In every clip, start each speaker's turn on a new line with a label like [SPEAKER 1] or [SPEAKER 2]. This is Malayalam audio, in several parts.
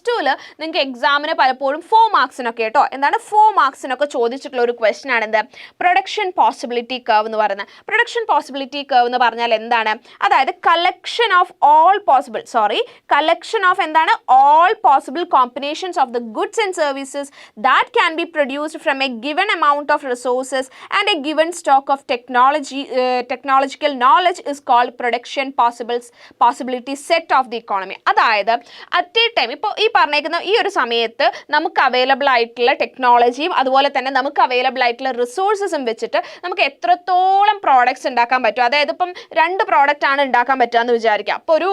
[SPEAKER 1] +2 നിങ്ങൾക്ക് എക്സാമിന് പലപ്പോഴും 4 മാർക്സിനൊക്കെ കേട്ടോ എന്താണ് 4 മാർക്സിനൊക്കെ ചോദിച്ചിട്ടുള്ള ഒരു ക്വസ്റ്റ്യൻ ആണ് എന്ത് പ്രൊഡക്ഷൻ പോസിബിലിറ്റി കർവ് എന്ന് പറയുന്നത്. പ്രൊഡക്ഷൻ പോസിബിലിറ്റി കർവ് എന്ന് പറഞ്ഞാൽ എന്താണ്? അതായത് കളക്ഷൻ ഓഫ് എന്താണ് all possible combinations of the goods and services that can be produced from a given amount of resources and a given stock of technological knowledge is called production possibility set of the economy. അതായത് at a time ഇപ്പോൾ ഈ പറഞ്ഞേക്കുന്ന ഈ ഒരു സമയത്ത് നമുക്ക് അവൈലബിൾ ആയിട്ടുള്ള ടെക്നോളജിയും അതുപോലെ തന്നെ നമുക്ക് അവൈലബിൾ ആയിട്ടുള്ള റിസോഴ്സസും വെച്ചിട്ട് നമുക്ക് എത്രത്തോളം പ്രോഡക്ട്സ് ഉണ്ടാക്കാൻ പറ്റും. അതായത് ഇപ്പം 2 പ്രോഡക്റ്റ് ആണ് ഉണ്ടാക്കാൻ പറ്റുക എന്ന് വിചാരിക്കുക. അപ്പോൾ ഒരു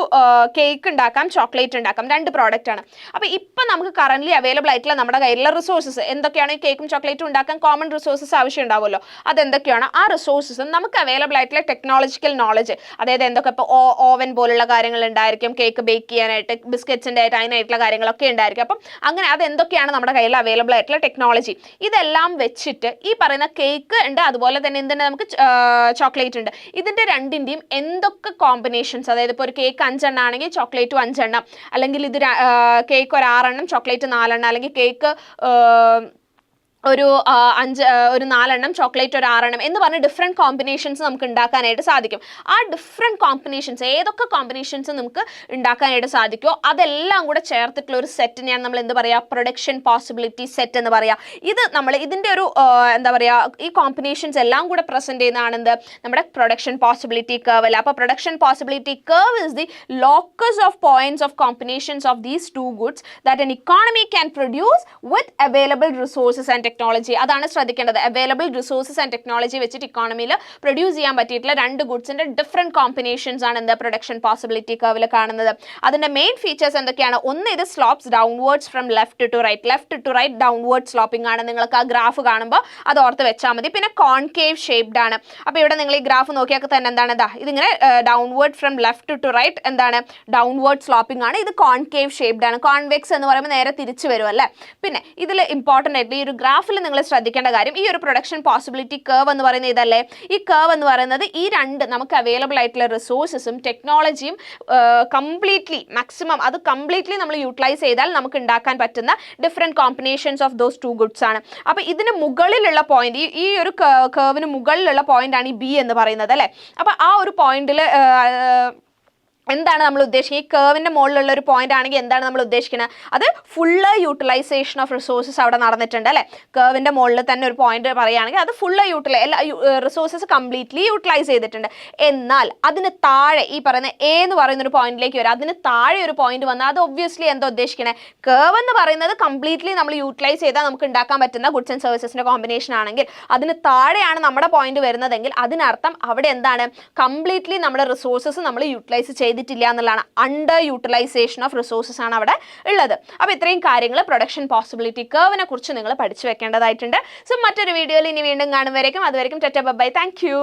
[SPEAKER 1] കേക്ക് ഉണ്ടാക്കാം, ചോക്ലേറ്റ് ഉണ്ടാക്കാം, 2 പ്രോഡക്റ്റ് ആണ്. അപ്പോൾ ഇപ്പം നമുക്ക് കറന്റ് അവൈലബിൾ ആയിട്ടുള്ള നമ്മുടെ കയ്യിലുള്ള റിസോഴ്സസ് എന്തൊക്കെയാണ്? ഈ കേക്കും ചോക്ലേറ്റും ഉണ്ടാക്കാൻ കോമൺ റിസോഴ്സസ് ആവശ്യം ഉണ്ടാവുമല്ലോ. അതെന്തൊക്കെയാണ്? ആ റിസോഴ്സസ് നമുക്ക് അവൈലബിൾ ആയിട്ടുള്ള ടെക്നോളജിക്കൽ നോളജ്, അതായത് എന്തൊക്കെ ഇപ്പോൾ ഓവൻ പോലുള്ള കാര്യങ്ങൾ ഉണ്ടായിരിക്കും, കേക്ക് ബേക്ക് ചെയ്യാനായിട്ട്, ബിസ്ക്കറ്റ്സിൻ്റെ ആയിട്ട് അതിനായിട്ടുള്ള കാര്യങ്ങളൊക്കെ ഉണ്ടായിരിക്കും. അപ്പം അങ്ങനെ അതെന്തൊക്കെയാണ് നമ്മുടെ കയ്യിൽ അവൈലബിൾ ആയിട്ടുള്ള ടെക്നോളജി, ഇതെല്ലാം വെച്ചിട്ട് ഈ പറയുന്ന കേക്ക് ഉണ്ട്, അതുപോലെ തന്നെ എന്തുണ്ട്, നമുക്ക് ചോക്ലേറ്റ് ഉണ്ട്. ഇതിൻ്റെ രണ്ടിൻ്റെയും എന്തൊക്കെ കോമ്പിനേഷൻസ്, അതായത് ഇപ്പോൾ ഒരു കേക്ക് 5 എണ്ണം ആണെങ്കിൽ ചോക്ലേറ്റും 5 എണ്ണം, അല്ലെങ്കിൽ ഇത് കേക്ക് ഒരു 6 എണ്ണം ചോക്ലേറ്റ് 4 എണ്ണം, അല്ലെങ്കിൽ കേക്ക് ഒരു 4 എണ്ണം ചോക്ലേറ്റ് ഒരു 6 എണ്ണം എന്ന് പറഞ്ഞ് ഡിഫറെൻറ്റ് കോമ്പിനേഷൻസ് നമുക്ക് ഉണ്ടാക്കാനായിട്ട് സാധിക്കും. ആ ഡിഫറെൻറ്റ് കോമ്പിനേഷൻസ് ഏതൊക്കെ കോമ്പിനേഷൻസ് നമുക്ക് ഉണ്ടാക്കാനായിട്ട് സാധിക്കുമോ അതെല്ലാം കൂടെ ചേർത്തിട്ടുള്ള ഒരു സെറ്റിനെയാണ് നമ്മൾ എന്ത് പറയുക? പ്രൊഡക്ഷൻ പോസിബിലിറ്റി സെറ്റ് എന്ന് പറയുക. ഇത് നമ്മൾ ഇതിൻ്റെ ഒരു എന്താ പറയുക, ഈ കോമ്പിനേഷൻസ് എല്ലാം കൂടെ പ്രസൻറ്റ് ചെയ്യുന്നതാണ് എന്ത്? നമ്മുടെ പ്രൊഡക്ഷൻ പോസിബിലിറ്റി കർവ് അല്ല. അപ്പോൾ production possibility curve is the locus of points of combinations of these 2 goods that N economy can produce with available resources and technology. അതാണ് ശ്രദ്ധിക്കേണ്ടത്. അവൈലബിൾ റിസോഴ്സസ് ആൻഡ് ടെക്നോളജി വെച്ചിട്ട് ഇക്കോണമിയിൽ പ്രൊഡ്യൂസ് ചെയ്യാൻ പറ്റിയിട്ടുള്ള 2 ഗുഡ്സിന്റെ ഡിഫറെന്റ് കോമ്പിനേഷൻസ് ആണ് എന്താ പ്രൊഡക്ഷൻ പോസിബിലിറ്റി കർവിൽ കാണുന്നത്. അതിന്റെ മെയിൻ ഫീച്ചേഴ്സ് എന്തൊക്കെയാണ്? ഒന്ന്, ഇത് slopes downwards from left to right downward sloping ആണ്. നിങ്ങൾക്ക് ആ ഗ്രാഫ് കാണുമ്പോൾ അത് ഓർത്ത് വെച്ചാൽ മതി. പിന്നെ കോൺകേവ് ഷേപ്ഡ് ആണ്. അപ്പോൾ ഇവിടെ നിങ്ങൾ ഈ ഗ്രാഫ് നോക്കിയാൽ തന്നെ എന്താണ് ഇതിങ്ങനെ downward from left to right എന്താണ് ഡൗൺവേർഡ് സ്ലോപ്പിംഗ് ആണ്. ഇത് കോൺകേവ് ഷേപ്ഡ് ആണ്. കോൺവെക്സ് എന്ന് പറയുമ്പോൾ നേരെ തിരിച്ചു വരും അല്ലേ. പിന്നെ ഇതിൽ ഇമ്പോർട്ടൻ്റ് ആയിട്ട് ഈ ഒരു ഗ്രാഫിൽ നിങ്ങൾ ശ്രദ്ധിക്കേണ്ട കാര്യം, ഈ ഒരു പ്രൊഡക്ഷൻ പോസിബിലിറ്റി കർവ് എന്ന് പറയുന്നത് ഇതല്ലേ. ഈ കർവ് എന്ന് പറയുന്നത് ഈ 2 നമുക്ക് അവൈലബിൾ ആയിട്ടുള്ള റിസോഴ്സസും ടെക്നോളജിയും കംപ്ലീറ്റ്ലി മാക്സിമം അത് കംപ്ലീറ്റ്ലി നമ്മൾ യൂട്ടിലൈസ് ചെയ്താൽ നമുക്ക് ഉണ്ടാക്കാൻ പറ്റുന്ന different combinations of those 2 goods ആണ്. അപ്പോൾ ഇതിന് മുകളിലുള്ള പോയിന്റ്, ഈ ഒരു കർവിന് മുകളിലുള്ള പോയിന്റ് ആണ് ഈ ബി എന്ന് പറയുന്നത് അല്ലേ. അപ്പോൾ ആ ഒരു പോയിന്റിൽ എന്താണ് നമ്മൾ ഉദ്ദേശിക്കുന്നത്? ഈ കർവിൻ്റെ മുകളിലുള്ള ഒരു പോയിന്റ് ആണെങ്കിൽ എന്താണ് നമ്മൾ ഉദ്ദേശിക്കുന്നത്? അത് ഫുള്ള് യൂട്ടിലൈസേഷൻ ഓഫ് റിസോഴ്സസ് അവിടെ നടന്നിട്ടുണ്ട് അല്ലേ. കർവിൻ്റെ മുകളിൽ തന്നെ ഒരു പോയിന്റ് പറയുകയാണെങ്കിൽ അത് ഫുള്ള് എല്ലാ റിസോഴ്സസ് കംപ്ലീറ്റ്ലി യൂട്ടിലൈസ് ചെയ്തിട്ടുണ്ട്. എന്നാൽ അതിന് താഴെ ഈ പറയുന്ന എ എന്ന് പറയുന്ന ഒരു പോയിന്റിലേക്ക് വരും. അതിന് താഴെ ഒരു പോയിന്റ് വന്നാൽ അത് ഒബ്വിയസ്ലി എന്താ ഉദ്ദേശിക്കണേ? കർവ് എന്ന് പറയുന്നത് കംപ്ലീറ്റ്ലി നമ്മൾ യൂട്ടിലൈസ് ചെയ്താൽ നമുക്ക് ഉണ്ടാക്കാൻ പറ്റുന്ന ഗുഡ്സ് ആൻഡ് സർവീസസിൻ്റെ കോമ്പിനേഷൻ ആണെങ്കിൽ അതിന് താഴെയാണ് നമ്മുടെ പോയിന്റ് വരുന്നതെങ്കിൽ അതിനർത്ഥം അവിടെ എന്താണ്? കംപ്ലീറ്റ്ലി നമ്മുടെ റിസോഴ്സസ് നമ്മൾ യൂട്ടിലൈസ് ചെയ്തിട്ടില്ല എന്നുള്ളതാണ്. അണ്ടർ യൂട്ടിലൈസേഷൻ ഓഫ് റിസോഴ്സസ് ആണ് അവിടെ ഉള്ളത്. അപ്പോൾ ഇത്രയും കാര്യങ്ങൾ പ്രൊഡക്ഷൻ പോസിബിലിറ്റി കർവിനെ കുറിച്ച് നിങ്ങൾ പഠിച്ചു വെക്കേണ്ടതായിട്ടുണ്ട്. സോ മറ്റൊരു വീഡിയോയിൽ ഇനി വീണ്ടും കാണും വരേക്കും. അതുവരേക്കും ടാറ്റാ ബൈ. Thank you.